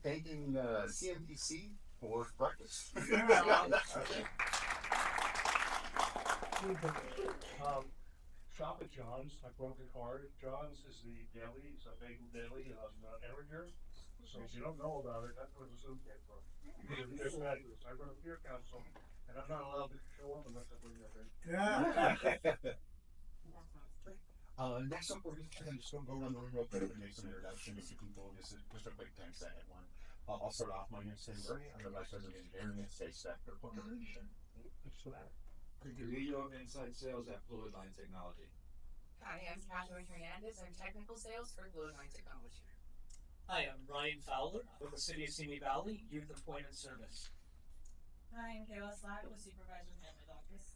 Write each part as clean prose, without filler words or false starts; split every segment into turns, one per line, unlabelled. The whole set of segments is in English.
thanking CNPC for breakfast.
Shop at John's. I broke a card. John's is the deli. It's a bagel deli on Erringer. So if you don't know about it, that's where the soup came from. I run a peer council, and I'm not allowed to show up unless I bring that in.
Next up, we're just going to go around the room real quick and make some introductions to people. Just a quick 10-second one. I'll start off. My name is Simi. I'm the Vice President of Engineering at State Staff for Corporation.
Leader of Inside Sales at Fluid Line Technology.
Hi, I'm Catherine Hernandez. I'm Technical Sales for Fluid Line Technology.
Hi, I'm Ryan Fowler with the City of Simi Valley Youth Employment Service.
Hi, I'm Kayla Slack with Supervisor Family Office.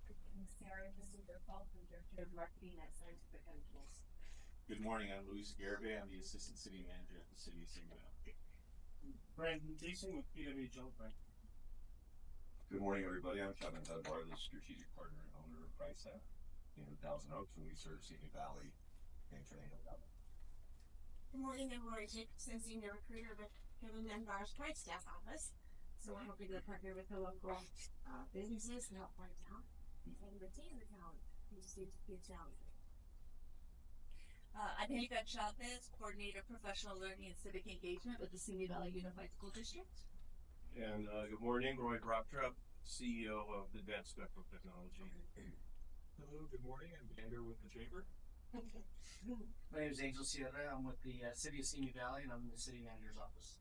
I'm Sarah Christopher Falk, Director of Marketing at Scientific Chemicals.
Good morning, I'm Luis Garibay. I'm the Assistant City Manager at the City of Simi Valley.
Brandon Deasing with PW Junk Bank.
Good morning, everybody. I'm Kevin Dunbar, the strategic partner and owner of PriceNet in Thousand Oaks, and we serve Simi Valley and Tornado Valley.
Good morning, I'm Lori Jacobson, Senior Recruiter with Kevin Dunbar's Pride Staff Office. So we're hoping to partner with the local businesses and help find talent and retain the talent who seems to be challenging.
I'm Nika Chavez, Coordinator Professional Learning and Civic Engagement with the Simi Valley Unified School District.
And good morning, Roy Brocktrap, CEO of Advanced Spectrum Technology.
Hello, good morning. I'm Vander with the Chamber.
My name is Angel Sierra. I'm with the City of Simi Valley, and I'm in the City Manager's Office.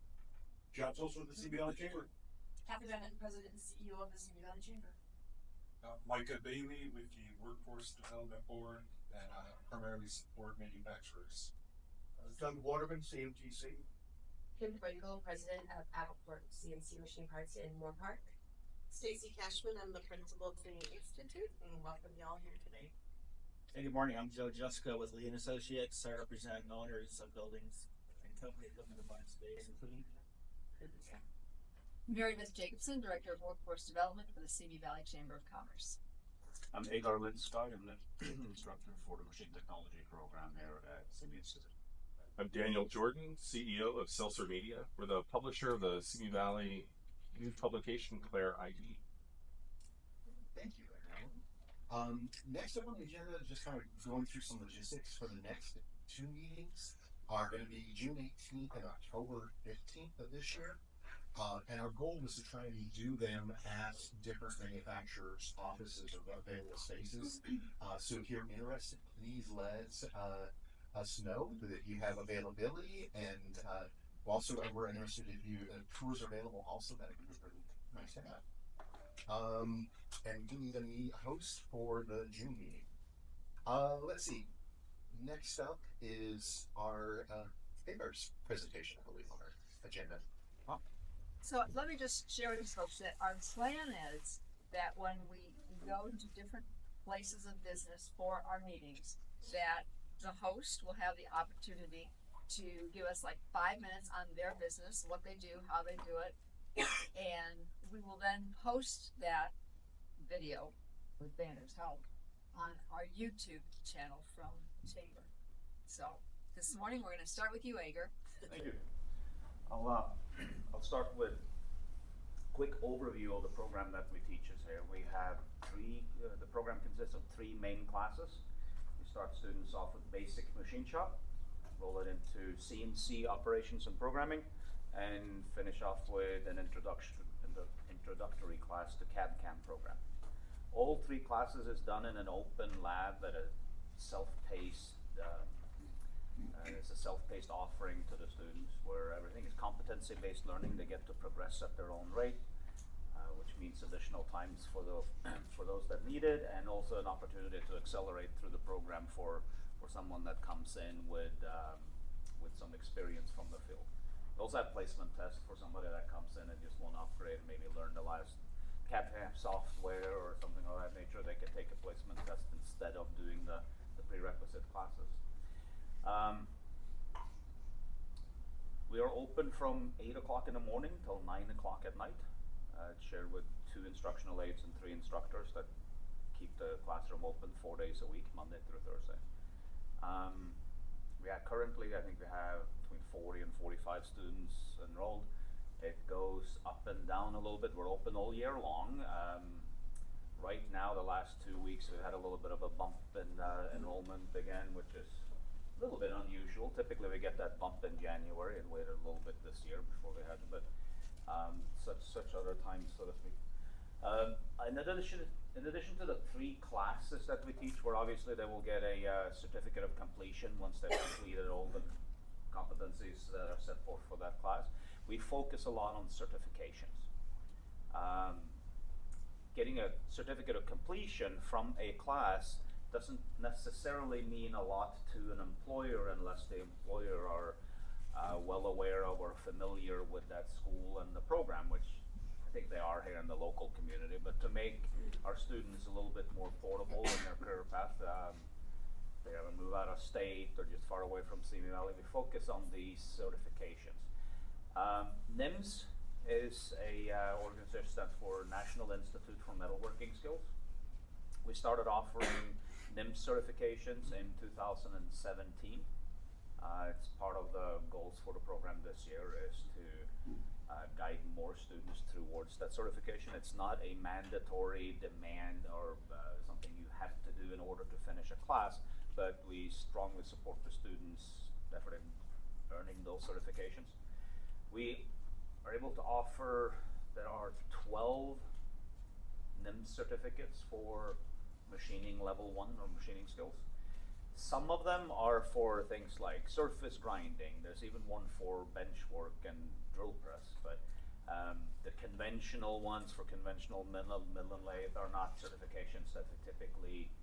John Tulsa with the Simi Valley Chamber.
Kathy Bennett, President and CEO of the Simi Valley Chamber.
Micah Bailey with the Workforce Development Board, and I primarily support manufacturers.
Doug Waterman, CMTC.
Kim Pringle, President of Appleport CNC Machine Parts in Moore Park.
Stacy Cashman, I'm the Principal of the Institute, and welcome y'all here today.
Hey, good morning. I'm Joe Juska with Lee & Associates. I represent owners of buildings and companies looking to find space, including
Mary Beth Jacobson, Director of Workforce Development for the Simi Valley Chamber of Commerce.
I'm Agar Lindskog. I'm the instructor for the Machine Technology Program here at Simi Institute.
I'm Daniel Jordan, CEO of Seltzer Media. We're the publisher of the Simi Valley youth publication, Claire ID.
Thank you, next up on the agenda, just kind of going through some logistics for the next two meetings are going to be June 18th and October 15th of this year. And our goal is to try and do them at different manufacturers' offices or available spaces. So if you're interested, please let us know that you have availability, and also we're interested if you tours are available. Also, that would be really nice to have. And we need a host for the June meeting. Let's see. Next up is our Agar's presentation, I believe, on our agenda.
So let me just share with folks that our plan is that when we go to different places of business for our meetings, that the host will have the opportunity to give us like 5 minutes on their business, what they do, how they do it, and we will then post that video with Banner's help on our YouTube channel from Chamber. So this morning we're going to start with you, Agar.
Thank you. I'll start with a quick overview of the program that we teach us here. We have the program consists of 3 main classes. We start students off with basic machine shop, roll it into CNC operations and programming, and finish off with an introductory class to CAD/CAM program. All 3 classes is done in an open lab at a self-paced it's a self-paced offering to the students where everything is competency-based learning. They get to progress at their own rate, which means additional times for those that need it, and also an opportunity to accelerate through the program for someone that comes in with some experience from the field. We also have placement tests for somebody that comes in and just want to upgrade and maybe learn the last CAD/CAM software or something of that nature. They can take a placement test instead of doing the prerequisite classes. We are open from 8 o'clock in the morning till 9 o'clock at night. It's shared with 2 instructional aides and 3 instructors that keep the classroom open 4 days a week, Monday through Thursday. currently, I think we have between 40 and 45 students enrolled. It goes up and down a little bit. We're open all year long. Right now, the last 2 weeks, we had a little bit of a bump in enrollment again, which is a little bit unusual. Typically, we get that bump in January and waited a little bit this year before we had it, but such other times, so to speak. In addition to the 3 classes that we teach, where obviously they will get a certificate of completion once they've completed all the competencies that are set forth for that class, we focus a lot on certifications. Getting a certificate of completion from a class doesn't necessarily mean a lot to an employer unless the employer are well aware of or familiar with that school and the program, which I think they are here in the local community. But to make our students a little bit more portable in their career path, they ever move out of state or just far away from Simi Valley, we focus on these certifications. NIMS is a organization that stands for National Institute for Metalworking Skills. We started offering NIMS certifications in 2017. It's part of the goals for the program this year is to guide more students towards that certification. It's not a mandatory demand or something you have to do in order to finish a class, but we strongly support the students' effort in earning those certifications. We are able to offer, there are 12 NIMS certificates for machining level 1 or machining skills. Some of them are for things like surface grinding. There's even one for bench work and drill press, but the conventional ones for conventional mill and lathe are not certifications that we typically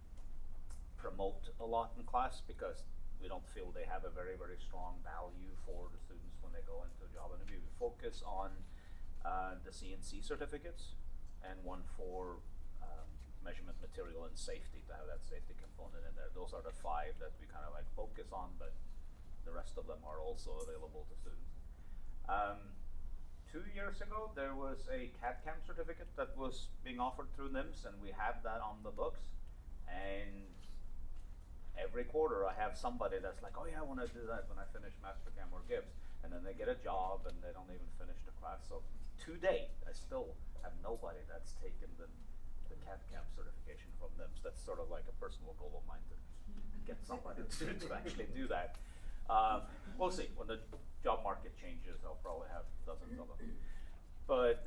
promote a lot in class because we don't feel they have a very, very strong value for the students when they go into a job interview. We focus on the CNC certificates and one for measurement material and safety, to have that safety component in there. Those are the 5 that we kind of like focus on, but the rest of them are also available to students. 2 years ago, there was a CAD/CAM certificate that was being offered through NIMS, and we have that on the books. And every quarter I have somebody that's like, oh yeah, I want to do that when I finish Mastercam or Gibbs, and then they get a job and they don't even finish the class. So to date, I still have nobody that's taken the CAD/CAM certification from them. So that's sort of like a personal goal of mine to get somebody to actually do that. We'll see. When the job market changes, I'll probably have dozens of them. But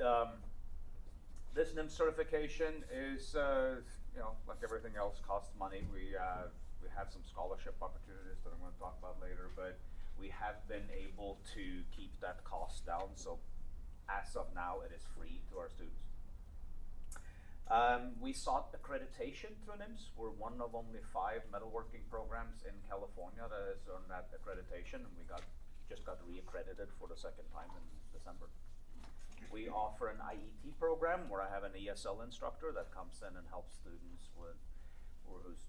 this NIMS certification is, like everything else, costs money. We have some scholarship opportunities that I'm going to talk about later, but we have been able to keep that cost down. So as of now, it is free to our students. We sought accreditation through NIMS. We're one of only 5 metalworking programs in California that has earned that accreditation, and we just got re-accredited for the 2nd time in December. We offer an IET program where I have an ESL instructor that comes in and helps students whose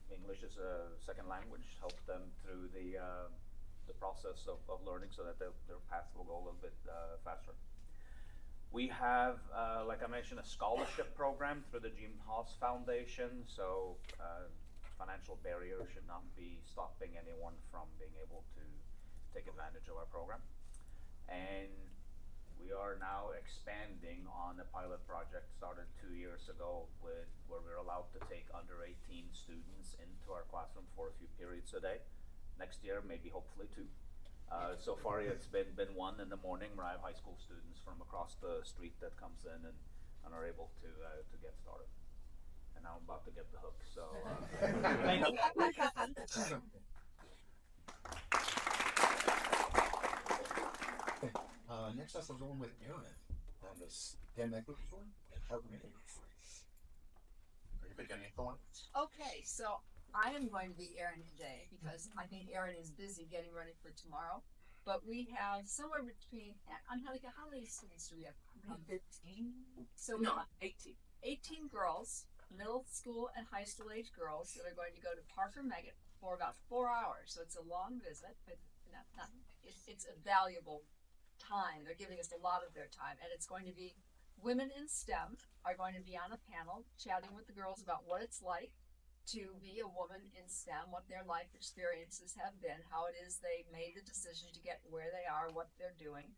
English is a second language, help them through the process of learning so that their path will go a little bit faster. We have, like I mentioned, a scholarship program through the Jim Haas Foundation, so financial barriers should not be stopping anyone from being able to take advantage of our program. And we are now expanding on a pilot project started 2 years ago where we're allowed to take under 18 students into our classroom for a few periods a day. Next year, maybe hopefully 2. So far it's been 1 in the morning where I have high school students from across the street that comes in and are able to get started. And now I'm about to get the hook, so thank you.
Next up, we're going with Aaron on this pandemic reform and Harvard. Are you picking any thought?
Okay, so I am going to be Erin today because I think Erin is busy getting ready for tomorrow. But we have somewhere between, how many students do we have? 15. So we have 18. 18 girls, middle school and high school age girls that are going to go to Parker Megget for about 4 hours. So it's a long visit, but it's a valuable time. They're giving us a lot of their time, and it's going to be women in STEM are going to be on a panel chatting with the girls about what it's like to be a woman in STEM, what their life experiences have been, how it is they made the decision to get where they are, what they're doing.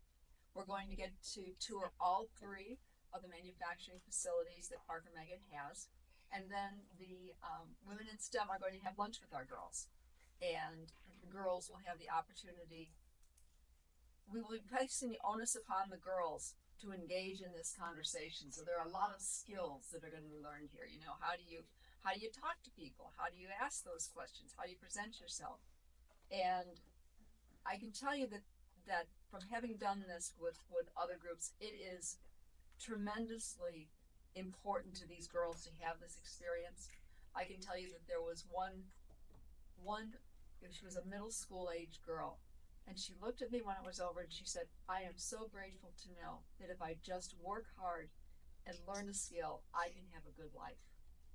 We're going to get to tour all 3 of the manufacturing facilities that Parker Megan has. And then the women in STEM are going to have lunch with our girls. And the girls will have the opportunity. We will be placing the onus upon the girls to engage in this conversation. So there are a lot of skills that are going to be learned here. You know, how do you talk to people? How do you ask those questions? How do you present yourself? And I can tell you that from having done this with other groups, it is tremendously important to these girls to have this experience. I can tell you that there was one, she was a middle school age girl, and she looked at me when it was over and she said, I am so grateful to know that if I just work hard and learn a skill, I can have a good life.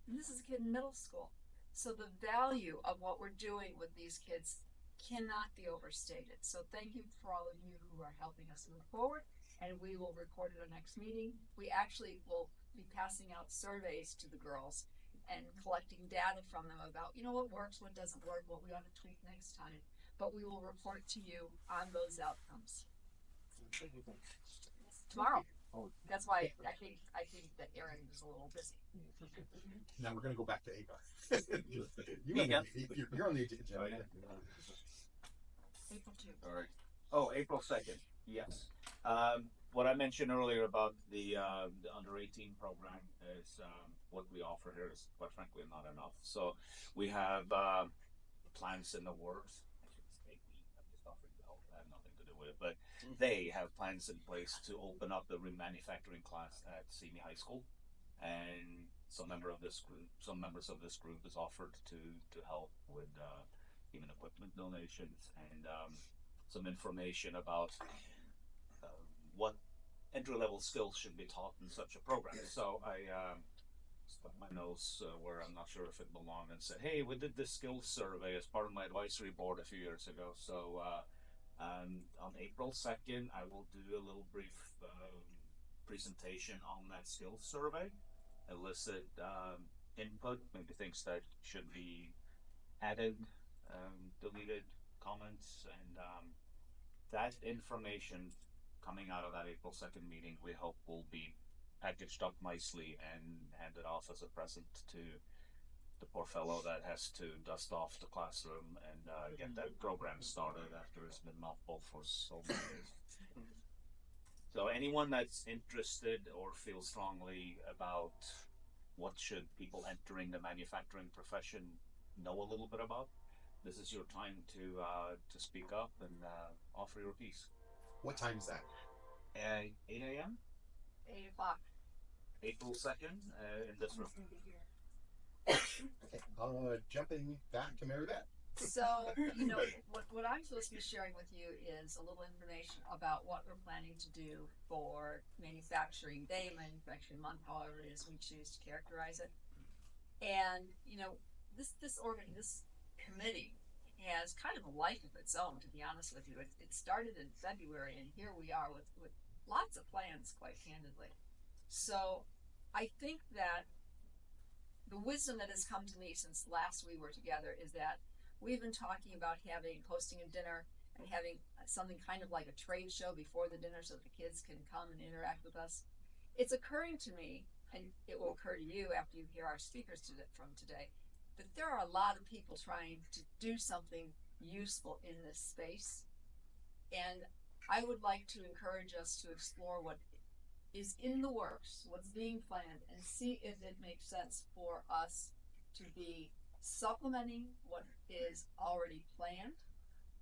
And this is a kid in middle school. So the value of what we're doing with these kids cannot be overstated. So thank you for all of you who are helping us move forward, and we will record at our next meeting. We actually will be passing out surveys to the girls and collecting data from them about, you know, what works, what doesn't work, what we ought to tweak next time. But we will report to you on those outcomes tomorrow. That's why I think that Aaron is a little busy.
Now we're going to go back to AGAR. You're on the agenda.
April 2.
All right. Oh, April 2nd. Yes. What I mentioned earlier about the under 18 program is what we offer here is quite frankly not enough. So we have plans in the works. I should say I'm just offering to help. I have nothing to do with it, but they have plans in place to open up the remanufacturing class at Simi High School, and some members of this group is offered to help with even equipment donations and some information about what entry-level skills should be taught in such a program. So I stuck my nose where I'm not sure if it belonged and said, hey, we did this skills survey as part of my advisory board a few years ago. So on April 2nd, I will do a little brief presentation on that skills survey, elicit input, maybe things that should be added, deleted, comments, and that information coming out of that April 2nd meeting, we hope will be packaged up nicely and handed off as a present to the poor fellow that has to dust off the classroom and get that program started after it's been mothballed for so many years. So anyone that's interested or feels strongly about what should people entering the manufacturing profession know a little bit about, this is your time to speak up and offer your piece.
What time is that?
8 a.m.
8 o'clock.
April 2nd in this room.
Okay, jumping back to Mary Beth.
So, you know, what I'm supposed to be sharing with you is a little information about what we're planning to do for Manufacturing Day, Manufacturing Month, however it is we choose to characterize it. And, you know, this committee has kind of a life of its own, to be honest with you. It started in February, and here we are with lots of plans, quite candidly. So I think that the wisdom that has come to me since last we were together is that we've been talking about hosting a dinner and having something kind of like a trade show before the dinner so that the kids can come and interact with us. It's occurring to me, and it will occur to you after you hear our speakers from today, that there are a lot of people trying to do something useful in this space. And I would like to encourage us to explore what is in the works, what's being planned, and see if it makes sense for us to be supplementing what is already planned,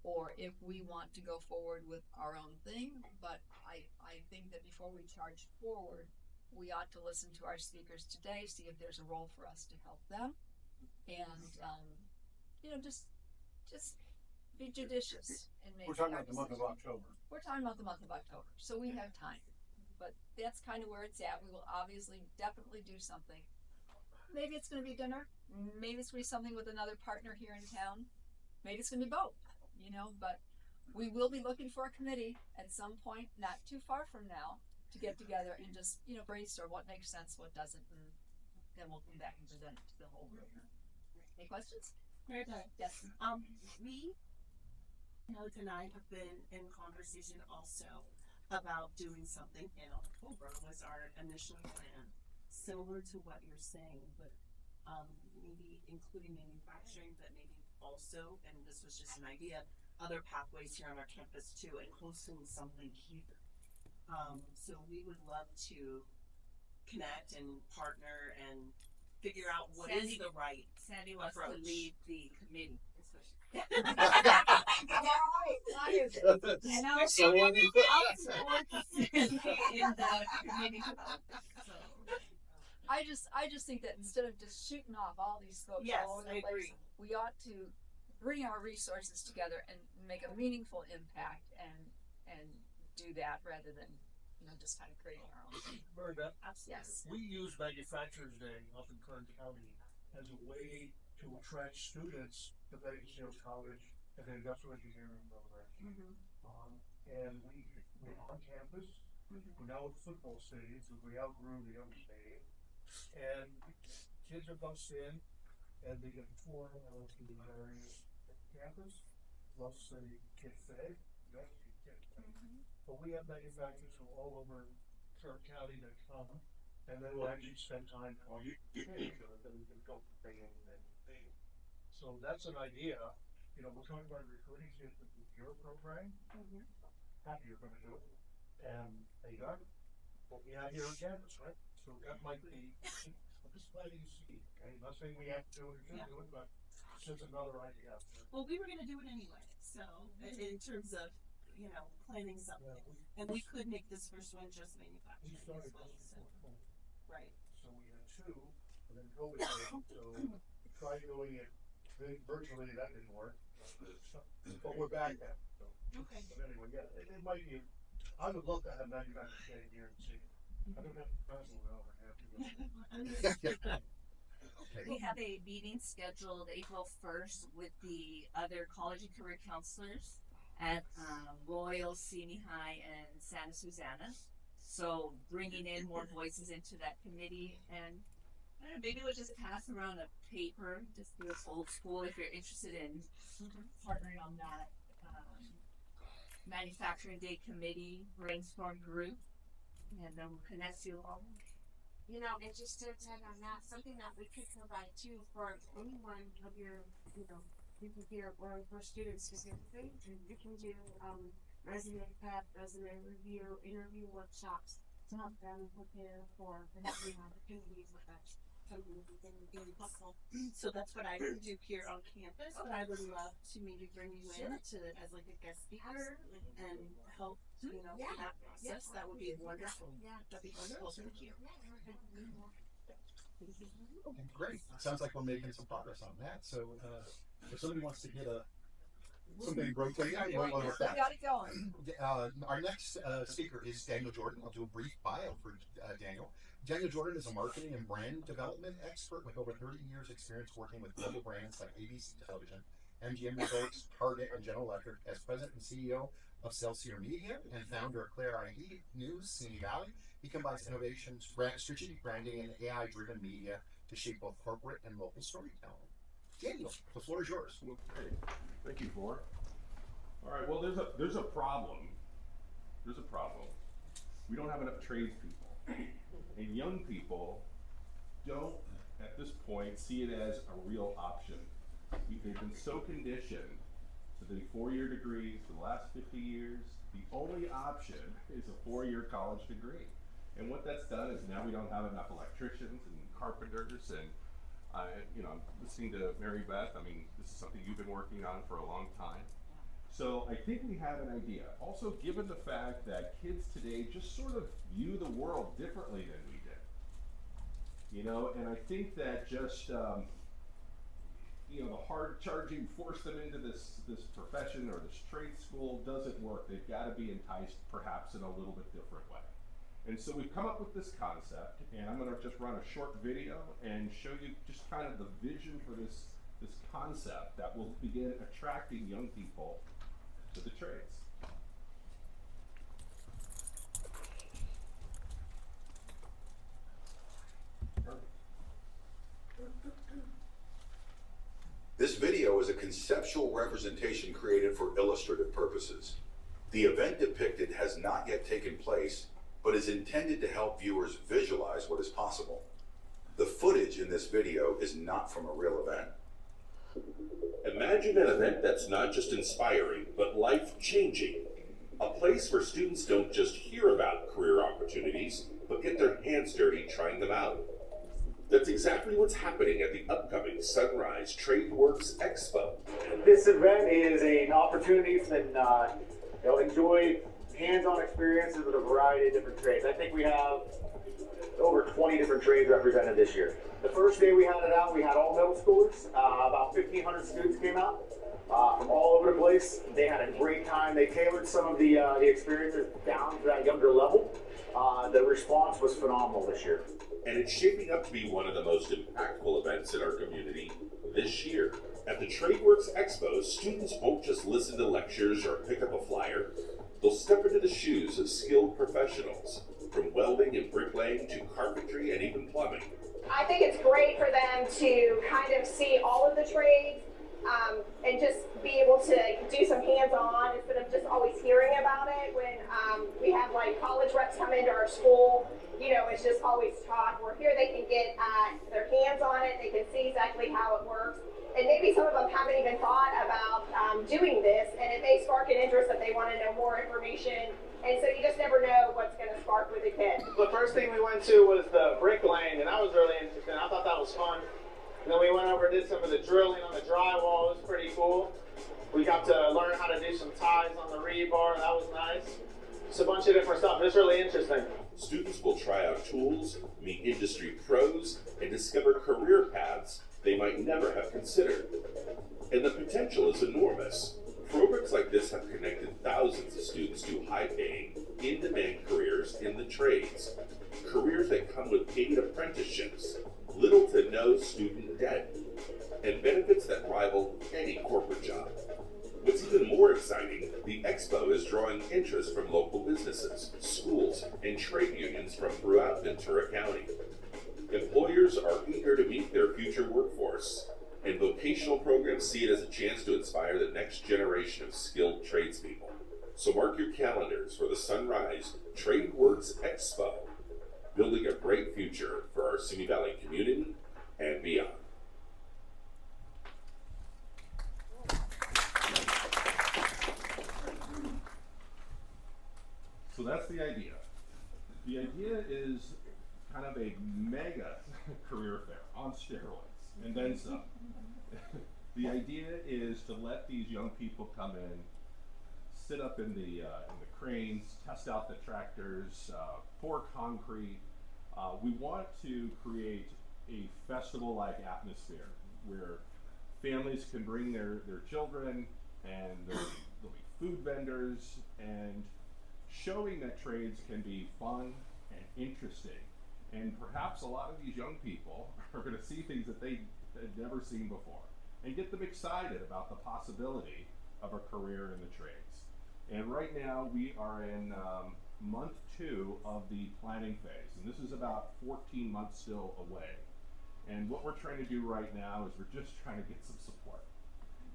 or if we want to go forward with our own thing. But I think that before we charge forward, we ought to listen to our speakers today, see if there's a role for us to help them, and you know, just be judicious in making.
We're talking about the month of October.
We're talking about the month of October, so we have time. But that's kind of where it's at. We will obviously definitely do something. Maybe it's going to be dinner. Maybe it's going to be something with another partner here in town. Maybe it's going to be both, you know, but we will be looking for a committee at some point, not too far from now, to get together and just, you know, brainstorm what makes sense, what doesn't, and then we'll come back and present it to the whole group. Any questions?
Very good.
Yes.
We, Alex and I have been in conversation also about doing something in October was our initial plan, similar to what you're saying, but maybe including manufacturing, but maybe also, and this was just an idea, other pathways here on our campus too, and hosting something here. So we would love to connect and partner and figure out what is the right
Sandy wants
approach.
to lead the committee.
And I'll
So what do you think?
support in the committee. So.
I just think that instead of just shooting off all these folks
Yes,
all over
I
the place,
agree.
we ought to bring our resources together and make a meaningful impact and do that rather than just kind of creating our own thing.
Mary Beth,
Yes.
we use Manufacturers Day up in Kern County as a way to attract students to Vegas Hills College and the industrial engineering program. And we're on campus. We're now at football stadiums because we outgrew the other stadium. And kids are bussed in and they get a tour of the various campus. Plus they get fed. Yes, you get fed. But we have manufacturers from all over Kern County that come and then we'll actually spend time on so that we can go bring in anything. So that's an idea. We're talking about recruiting kids to your program. Happy you're gonna do it. And they got what we have here on campus, right? So that might be, I'm just letting you see, okay? Not saying we have to do it or should do it, but it's just another idea.
Well, we were going to do it anyway. So, in terms of, planning something. And we could make this first one just manufacturing.
We started
as well, so. Right.
So we had two, and then COVID hit, so we tried doing it virtually, that didn't work. But we're back at it. So.
Okay.
But anyway, yeah, it might be, I would love to have manufacturing staying here and see it. I don't have to travel well, I have to go.
We have a meeting scheduled April 1st with the other college and career counselors at Royal, Simi High, and Santa Susana. So bringing in more voices into that committee, and I don't know, maybe we'll just pass around a paper, just do it old school if you're interested in partnering on that. Manufacturing Day Committee brainstorm group, and then we'll connect you all.
And just to tag on that, something that we could provide too for anyone of your, you can hear, or for students specifically, you can do resume prep, resume review, interview workshops to help them prepare for the next opportunities with that. Something that we can do helpful. So that's what I would do here on campus, but I would love to maybe bring you in to as like a guest speaker and help, in that process. That would be wonderful.
Yeah.
That'd be wonderful. Thank you.
Okay, great. Sounds like we're making some progress on that. So if somebody wants to get something rotating, I will with that.
Got it going.
Our next speaker is Daniel Jordan. I'll do a brief bio for Daniel. Daniel Jordan is a marketing and brand development expert with over 30 years experience working with global brands like ABC Television, MGM Resorts, Target, and General Electric. As president and CEO of Celsior Media and founder of Claire ID News, Simi Valley, he combines innovations, strategic branding, and AI-driven media to shape both corporate and local storytelling. Daniel, the floor is yours.
Okay. Thank you, Floor. All right. Well, there's a problem. There's a problem. We don't have enough tradespeople, and young people don't, at this point, see it as a real option. They've been so conditioned to the 4-year degrees for the last 50 years. The only option is a 4-year college degree, and what that's done is now we don't have enough electricians and carpenters and. I'm listening to Mary Beth. I mean, this is something you've been working on for a long time. So I think we have an idea. Also, given the fact that kids today just sort of view the world differently than we did. And I think that just, the hard charging, force them into this profession or this trade school doesn't work. They've got to be enticed perhaps in a little bit different way. And so we've come up with this concept, and I'm going to just run a short video and show you just kind of the vision for this concept that will begin attracting young people to the trades.
conceptual representation created for illustrative purposes. The event depicted has not yet taken place, but is intended to help viewers visualize what is possible. The footage in this video is not from a real event.
Imagine an event that's not just inspiring, but life-changing. A place where students don't just hear about career opportunities, but get their hands dirty trying them out. That's exactly what's happening at the upcoming Sunrise TradeWorks Expo.
This event is an opportunity for them to enjoy hands-on experiences with a variety of different trades. I think we have over 20 different trades represented this year. The first day we had it out, we had all middle schoolers. About 1,500 students came out from all over the place. They had a great time. They tailored some of the experiences down to that younger level. The response was phenomenal this year.
And it's shaping up to be one of the most impactful events in our community this year. At the TradeWorks Expo, students won't just listen to lectures or pick up a flyer. They'll step into the shoes of skilled professionals, from welding and bricklaying to carpentry and even plumbing.
I think it's great for them to kind of see all of the trades and just be able to do some hands-on instead of just always hearing about it. When we have like college reps come into our school, you know, it's just always taught. Where here they can get their hands on it, they can see exactly how it works. And maybe some of them haven't even thought about doing this, and it may spark an interest that they want to know more information. And so you just never know what's going to spark with a kid.
The first thing we went to was the bricklaying, and that was really interesting. I thought that was fun. And then we went over and did some of the drilling on the drywall. It was pretty cool. We got to learn how to do some ties on the rebar. That was nice. Just a bunch of different stuff. It was really interesting.
Students will try out tools, meet industry pros, and discover career paths they might never have considered. And the potential is enormous. Programs like this have connected thousands of students to high-paying, in-demand careers in the trades. Careers that come with paid apprenticeships, little to no student debt, and benefits that rival any corporate job. What's even more exciting, the Expo is drawing interest from local businesses, schools, and trade unions from throughout Ventura County. Employers are eager to meet their future workforce, and vocational programs see it as a chance to inspire the next generation of skilled tradespeople. So mark your calendars for the Sunrise TradeWorks Expo, building a great future for our Simi Valley community and beyond. So that's the idea. The idea is kind of a mega career fair on steroids, and then some. The idea is to let these young people come in, sit up in the cranes, test out the tractors, pour concrete. We want to create a festival-like atmosphere where families can bring their children, and there'll be food vendors, and showing that trades can be fun and interesting. And perhaps a lot of these young people are going to see things that they had never seen before and get them excited about the possibility of a career in the trades. And right now we are in month 2 of the planning phase, and this is about 14 months still away. And what we're trying to do right now is we're just trying to get some support.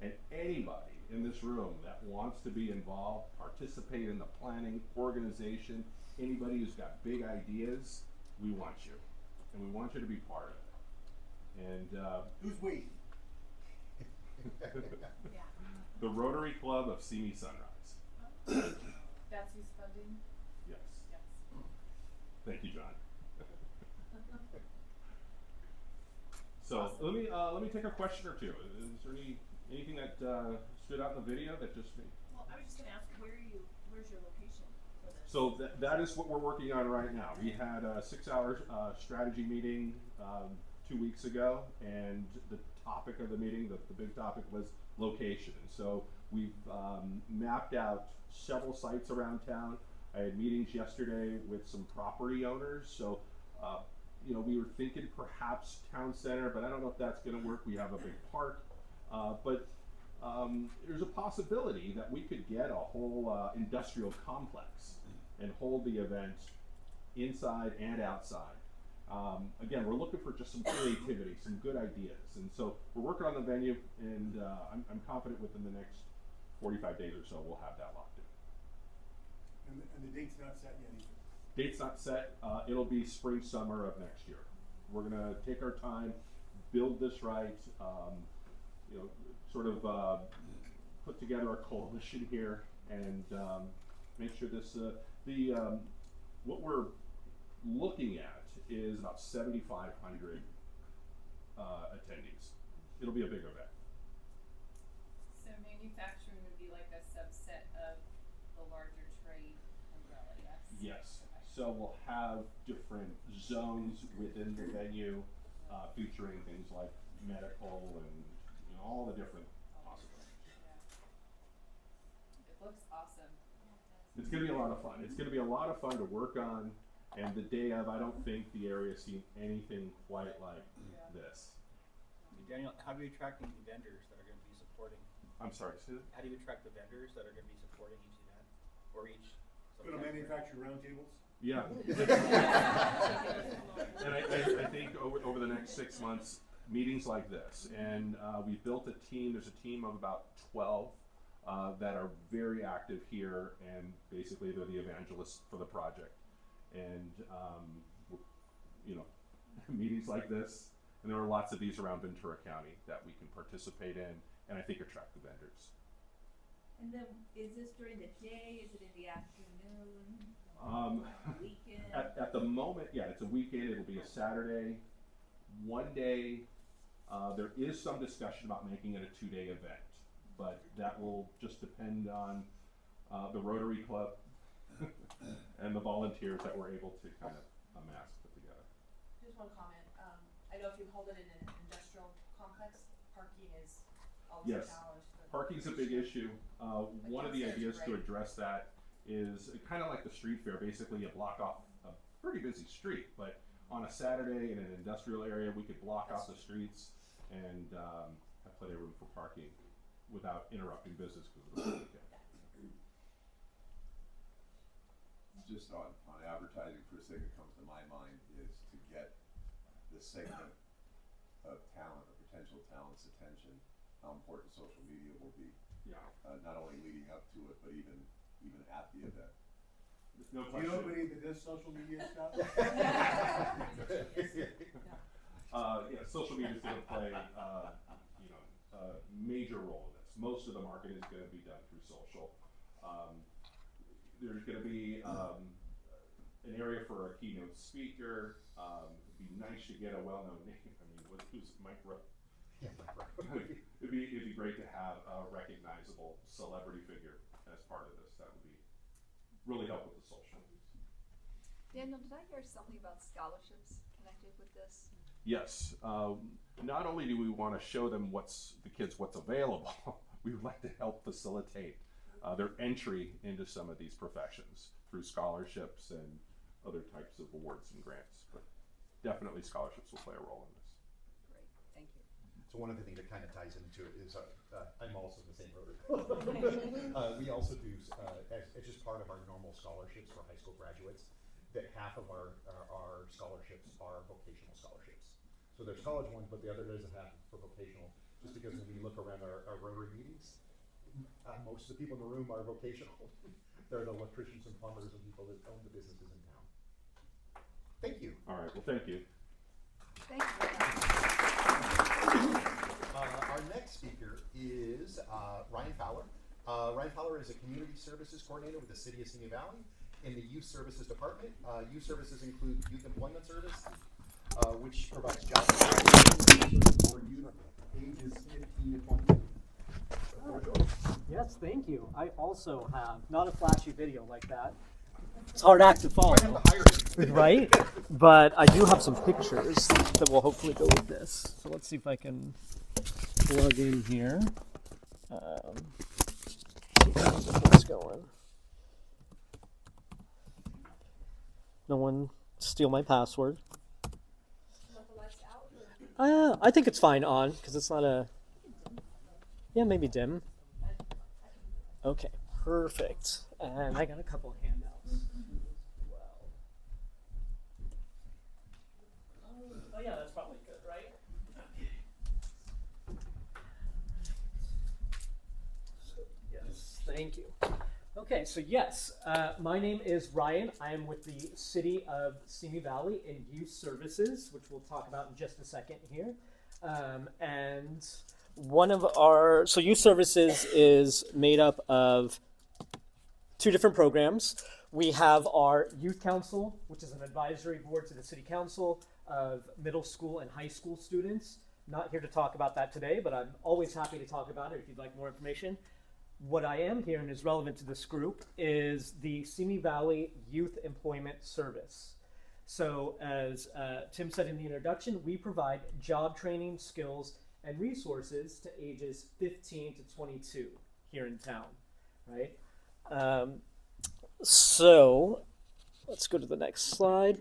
And anybody in this room that wants to be involved, participate in the planning organization, anybody who's got big ideas, we want you. And we want you to be part of it. And
who's we?
The Rotary Club of Simi Sunrise.
That's who's funding?
Yes.
Yes.
Thank you, John. So let me take a question or two. Is there anything that stood out in the video that just?
Well, I was just gonna ask, where's your location for this?
So that is what we're working on right now. We had a 6-hour strategy meeting 2 weeks ago, and the topic of the meeting, the big topic, was location. So we've mapped out several sites around town. I had meetings yesterday with some property owners. So you know, we were thinking perhaps town center, but I don't know if that's going to work. We have a big park, but there's a possibility that we could get a whole industrial complex and hold the event inside and outside. Again, we're looking for just some creativity, some good ideas, and so we're working on the venue, and I'm confident within the next 45 days or so we'll have that locked in.
And the date's not set yet either.
Date's not set. It'll be spring, summer of next year. We're gonna take our time, build this right, sort of put together a coalition here, and make sure this what we're looking at is about 7,500 attendees. It'll be a big event.
So manufacturing would be like a subset of the larger trade umbrella, yes?
Yes. So we'll have different zones within the venue, featuring things like medical and all the different possibilities.
It looks awesome.
It's going to be a lot of fun. It's going to be a lot of fun to work on. And the day of, I don't think the area's seen anything quite like this.
Daniel, how do you attract the vendors that are going to be supporting?
I'm sorry, Sue?
How do you attract the vendors that are going to be supporting each event or each?
Going to manufacture roundtables?
Yeah. And I think over the next 6 months, meetings like this, and we built a team. There's a team of about 12 that are very active here, and basically they're the evangelists for the project. And meetings like this, and there are lots of these around Ventura County that we can participate in, and I think attract the vendors.
And then, is this during the day? Is it in the afternoon? Weekend?
At the moment, yeah, it's a weekend. It'll be a Saturday. One day, there is some discussion about making it a 2-day event, but that will just depend on the Rotary Club and the volunteers that we're able to kind of amass, put together.
Just one comment. I know if you hold it in an industrial complex, parking is always a challenge.
Parking's a big issue. One of the ideas to address that is kind of like the street fair. Basically, you block off a pretty busy street, but on a Saturday in an industrial area, we could block off the streets and have plenty of room for parking without interrupting business because of the weekend.
Just on advertising, first thing that comes to my mind is to get this segment of talent or potential talent's attention, how important social media will be.
Yeah.
Not only leading up to it, but even at the event.
No
Do you know anybody that does social media stuff?
Social media is going to play a major role in this. Most of the marketing is going to be done through social. There's going to be an area for a keynote speaker. It'd be nice to get a well-known name. I mean, who's Mike Rowe?
Yeah,
it'd be great to have a recognizable celebrity figure as part of this. That would be really help with the social.
Daniel, did I hear something about scholarships connected with this?
Yes. Not only do we want to show them what's available, we would like to help facilitate their entry into some of these professions through scholarships and other types of awards and grants. But definitely scholarships will play a role in this.
Great, thank you.
So one of the things that kind of ties into it is I'm also the same Rotary. We also do, it's just part of our normal scholarships for high school graduates, that half of our scholarships are vocational scholarships. So there's college ones, but the other is half for vocational, just because when we look around our Rotary meetings, most of the people in the room are vocational. They're the electricians and plumbers and people that own the businesses in town. Thank you.
All right, well, thank you.
Thank you.
Our next speaker is Ryan Fowler. Ryan Fowler is a community services coordinator with the City of Simi Valley in the Youth Services Department. Youth Services include Youth Employment Service, which provides job for youth ages 15 to 20.
Yes, thank you. I also have not a flashy video like that. It's hard act to follow, right? But I do have some pictures that will hopefully go with this. So let's see if I can plug in here. What's going? No one steal my password. I think it's fine on because it's not a. Yeah, maybe dim. Okay, perfect. And I got a couple of handouts as well. Okay, so yes, my name is Ryan. I am with the City of Simi Valley in Youth Services, which we'll talk about in just a second here. And one of our, so Youth Services is made up of two different programs. We have our Youth Council, which is an advisory board to the City Council of middle school and high school students. Not here to talk about that today, but I'm always happy to talk about it if you'd like more information. What I am here and is relevant to this group is the Simi Valley Youth Employment Service. So as Tim said in the introduction, we provide job training, skills, and resources to ages 15 to 22 here in town, right? So let's go to the next slide.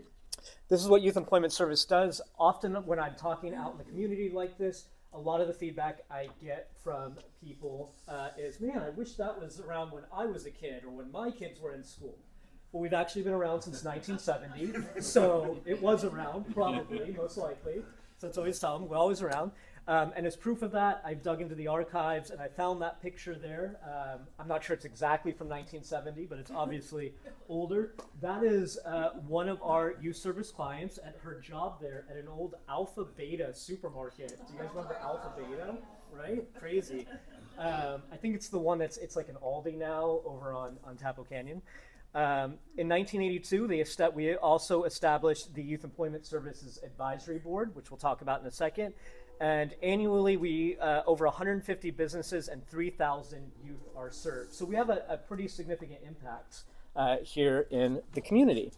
This is what Youth Employment Service does. Often when I'm talking out in the community like this, a lot of the feedback I get from people is, man, I wish that was around when I was a kid or when my kids were in school. Well, we've actually been around since 1970, so it was around, probably, most likely. So it's always tell them, we're always around. And as proof of that, I've dug into the archives and I found that picture there. I'm not sure it's exactly from 1970, but it's obviously older. That is one of our youth service clients at her job there at an old Alpha Beta supermarket. Do you guys remember Alpha Beta? Right? Crazy. I think it's the one it's like an Aldi now over on Tapo Canyon. In 1982, we also established the Youth Employment Services Advisory Board, which we'll talk about in a second. And annually, we over 150 businesses and 3,000 youth are served. So we have a pretty significant impact here in the community.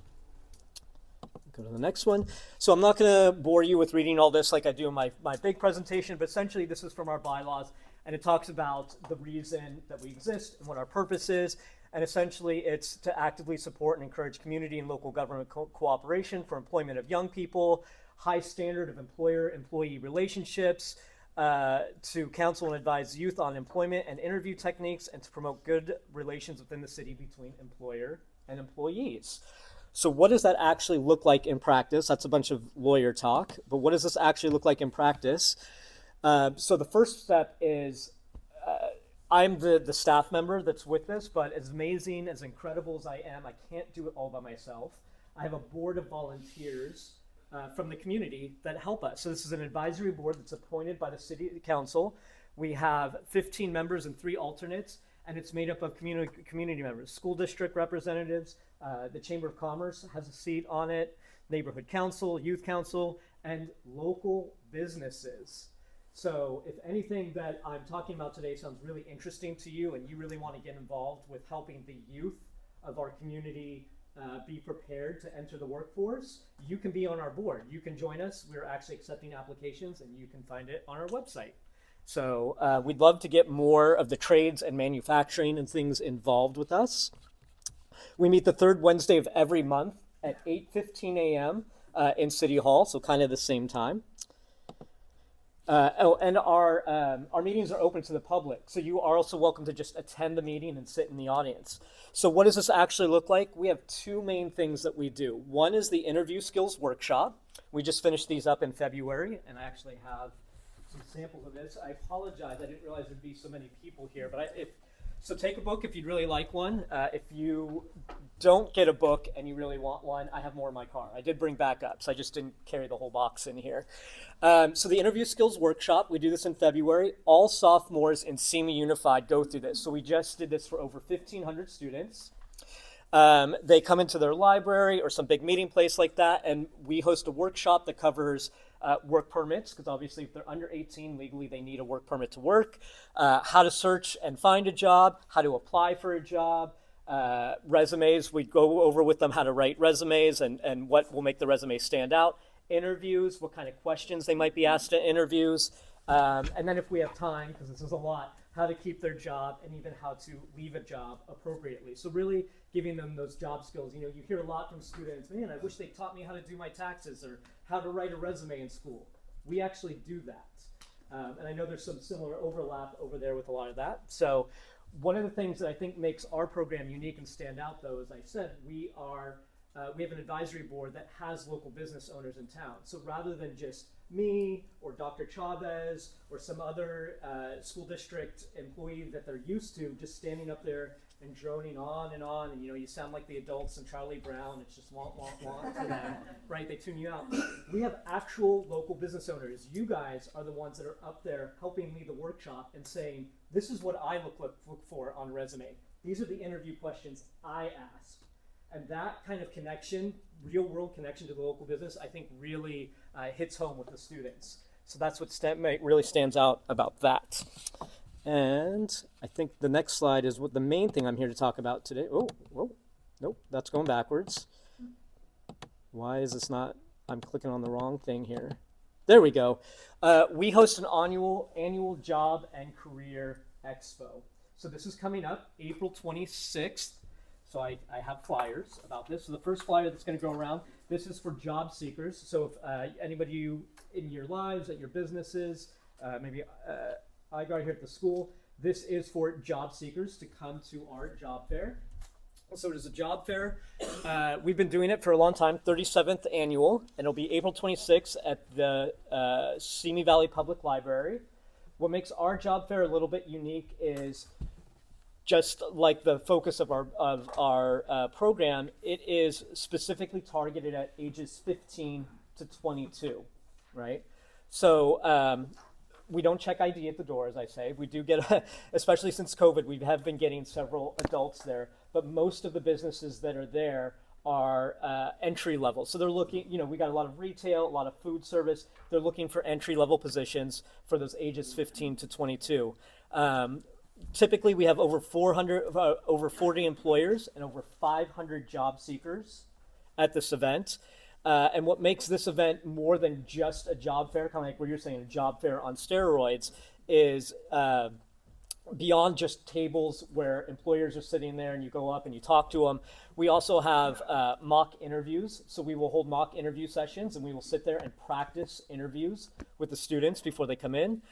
Go to the next one. So I'm not going to bore you with reading all this like I do in my big presentation, but essentially this is from our bylaws, and it talks about the reason that we exist and what our purpose is. And essentially, it's to actively support and encourage community and local government cooperation for employment of young people, high standard of employer-employee relationships, to counsel and advise youth on employment and interview techniques, and to promote good relations within the city between employer and employees. So what does that actually look like in practice? That's a bunch of lawyer talk, but what does this actually look like in practice? So the first step is I'm the staff member that's with this, but as amazing, as incredible as I am, I can't do it all by myself. I have a board of volunteers from the community that help us. So this is an advisory board that's appointed by the city council. We have 15 members and 3 alternates, and it's made up of community members, school district representatives, the Chamber of Commerce has a seat on it, neighborhood council, youth council, and local businesses. So if anything that I'm talking about today sounds really interesting to you and you really want to get involved with helping the youth of our community be prepared to enter the workforce, you can be on our board. You can join us. We're actually accepting applications and you can find it on our website. So we'd love to get more of the trades and manufacturing and things involved with us. We meet the third Wednesday of every month at 8:15 a.m. In City Hall, so kind of the same time. And our meetings are open to the public, so you are also welcome to just attend the meeting and sit in the audience. So what does this actually look like? We have 2 main things that we do. One is the interview skills workshop. We just finished these up in February, and I actually have some samples of this. I apologize, I didn't realize there'd be so many people here, but so take a book if you'd really like one. If you don't get a book and you really want one, I have more in my car. I did bring backups. I just didn't carry the whole box in here. So the interview skills workshop, we do this in February. All sophomores in Simi Unified go through this. So we just did this for over 1,500 students. They come into their library or some big meeting place like that, and we host a workshop that covers work permits, because obviously if they're under 18, legally they need a work permit to work, how to search and find a job, how to apply for a job, resumes. We go over with them how to write resumes and what will make the resume stand out, interviews, what kind of questions they might be asked at interviews, and then if we have time, because this is a lot, how to keep their job and even how to leave a job appropriately. So really giving them those job skills. You know, you hear a lot from students, man, I wish they taught me how to do my taxes or how to write a resume in school. We actually do that. And I know there's some similar overlap over there with a lot of that. So one of the things that I think makes our program unique and stand out, though, as I said, we have an advisory board that has local business owners in town. So rather than just me or Dr. Chavez or some other school district employee that they're used to just standing up there and droning on, and you sound like the adults in Charlie Brown. It's just want to them, right? They tune you out. We have actual local business owners. You guys are the ones that are up there helping lead the workshop and saying, this is what I look for on a resume. These are the interview questions I asked. And that kind of connection, real world connection to the local business, I think really hits home with the students. So that's what really stands out about that. And I think the next slide is what the main thing I'm here to talk about today. Nope, that's going backwards. Why is this not? I'm clicking on the wrong thing here. There we go. We host an annual job and career expo. So this is coming up April 26th. So I have flyers about this. So the first flyer that's going to go around, this is for job seekers. So if anybody in your lives, at your businesses, maybe I got here at the school, this is for job seekers to come to our job fair. So it is a job fair. We've been doing it for a long time, 37th annual, and it'll be April 26th at the Simi Valley Public Library. What makes our job fair a little bit unique is just like the focus of our program, it is specifically targeted at ages 15 to 22, right? So we don't check ID at the door, as I say. We do get, especially since COVID, we have been getting several adults there, but most of the businesses that are there are entry level. So they're looking, we got a lot of retail, a lot of food service. They're looking for entry level positions for those ages 15 to 22. Typically, we have over 40 employers and over 500 job seekers at this event. And what makes this event more than just a job fair, kind of like what you're saying, a job fair on steroids, is beyond just tables where employers are sitting there and you go up and you talk to them. We also have mock interviews. So we will hold mock interview sessions and we will sit there and practice interviews with the students before they come in.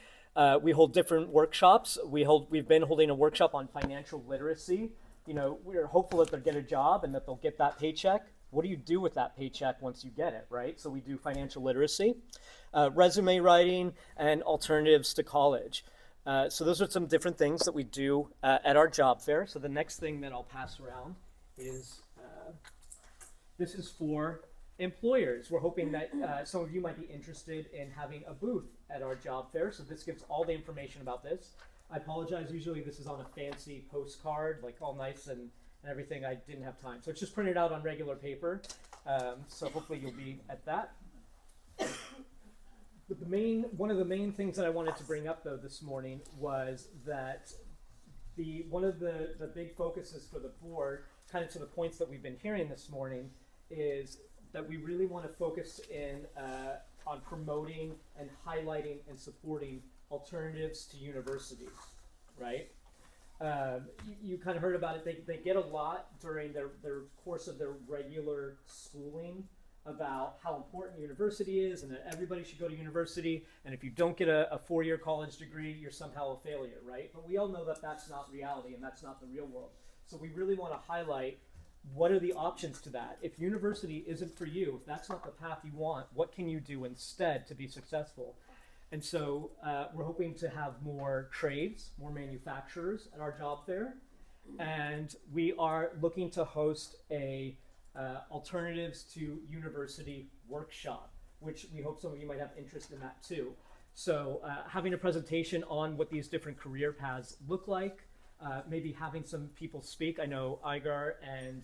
We hold different workshops. We've been holding a workshop on financial literacy. We're hopeful that they'll get a job and that they'll get that paycheck. What do you do with that paycheck once you get it, right? So we do financial literacy, resume writing, and alternatives to college. So those are some different things that we do at our job fair. So the next thing that I'll pass around is, this is for employers. We're hoping that some of you might be interested in having a booth at our job fair. So this gives all the information about this. I apologize, usually this is on a fancy postcard, like all nice and everything. I didn't have time. So it's just printed out on regular paper. So hopefully you'll be at that. But one of the main things that I wanted to bring up though this morning was that one of the big focuses for the board, kind of to the points that we've been hearing this morning, is that we really want to focus in on promoting and highlighting and supporting alternatives to universities, right? You kind of heard about it. They get a lot during their course of their regular schooling about how important university is and that everybody should go to university. And if you don't get a four-year college degree, you're somehow a failure, right? But we all know that that's not reality and that's not the real world. So we really want to highlight what are the options to that. If university isn't for you, if that's not the path you want, what can you do instead to be successful? And so we're hoping to have more trades, more manufacturers at our job fair. And we are looking to host a alternatives to university workshop, which we hope some of you might have interest in that too. So having a presentation on what these different career paths look like, maybe having some people speak. I know Igar and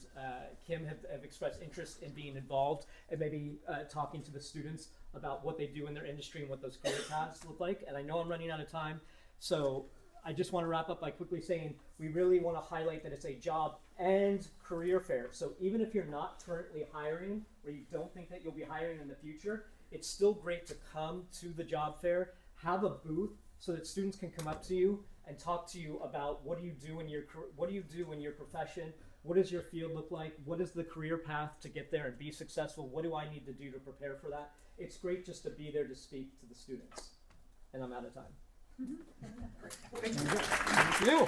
Kim have expressed interest in being involved and maybe talking to the students about what they do in their industry and what those career paths look like. And I know I'm running out of time, so I just want to wrap up by quickly saying we really want to highlight that it's a job and career fair. So even if you're not currently hiring or you don't think that you'll be hiring in the future, it's still great to come to the job fair, have a booth so that students can come up to you and talk to you about what do you do in your profession, what does your field look like, what is the career path to get there and be successful, what do I need to do to prepare for that. It's great just to be there to speak to the students. And I'm out of time.
Thank you.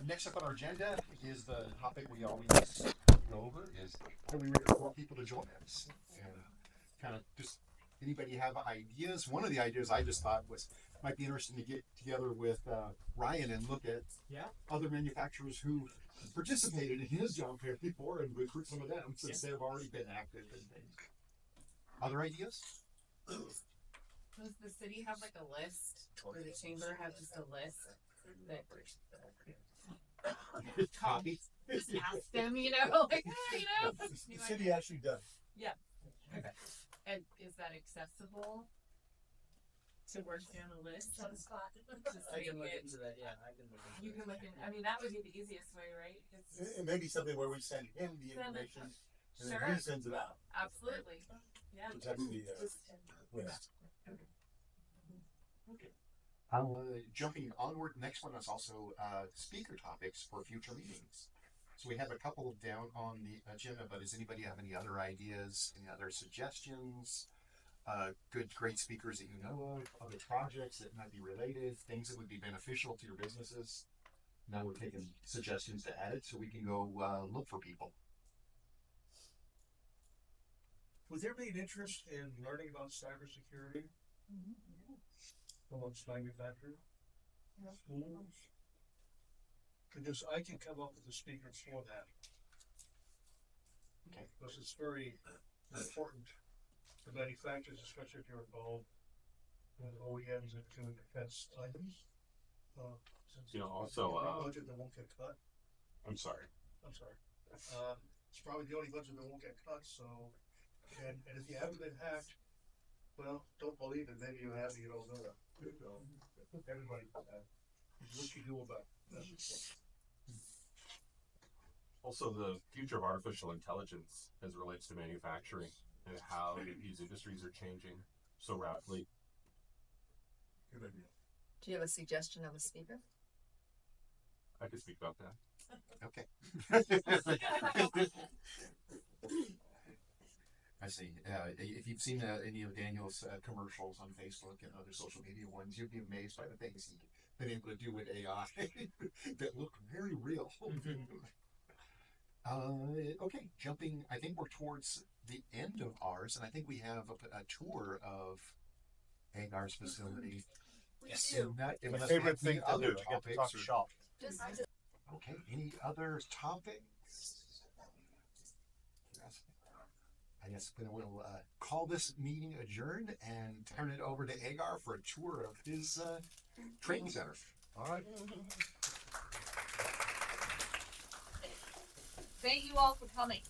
Next up on our agenda is the topic we always go over is how do we recruit more people to join us and kind of just Anybody have ideas? One of the ideas I just thought was might be interesting to get together with Ryan and look at other manufacturers who participated in his job fair before and recruit some of them since they've already been active and things. Other ideas?
Does the city have like a list, or the chamber have just a list that
Copy.
just ask them, you know, like,
The city actually does.
Yeah. Okay. And is that accessible to work down a list on the spot?
I can look into that. Yeah, I can look into.
You can look in. I mean, that would be the easiest way, right?
It may be something where we send him the information, and then he sends it out.
Absolutely. Yeah.
Which that's the list.
Okay. Jumping onward, next one is also speaker topics for future meetings. So we have a couple down on the agenda, but does anybody have any other ideas, any other suggestions? Great speakers that you know of, other projects that might be related, things that would be beneficial to your businesses? Now we're taking suggestions to add it so we can go look for people.
Was there any interest in learning about cybersecurity amongst manufacturers? Because I can come up with the speakers for that.
Okay.
Because it's very important to manufacturers, especially if you're involved with OEMs that can test items.
You know, also,
budget that won't get cut.
I'm sorry.
It's probably the only budget that won't get cut, so, and if you haven't been hacked, well, don't believe it, maybe you have, you don't know that. Everybody can have. What you do about it.
Also, the future of artificial intelligence as it relates to manufacturing and how these industries are changing so rapidly.
Good idea.
Do you have a suggestion of a speaker?
I could speak about that.
Okay. I see. If you've seen any of Daniel's commercials on Facebook and other social media ones, you'd be amazed by the things he's been able to do with AI that look very real. Okay, jumping, I think we're towards the end of ours, and I think we have a tour of Agar's facility.
Yes.
My
favorite thing to do, to get to talk shop.
Okay, any other topics? I guess we'll call this meeting adjourned and turn it over to Agar for a tour of his training center.
All right.
Thank you all for coming.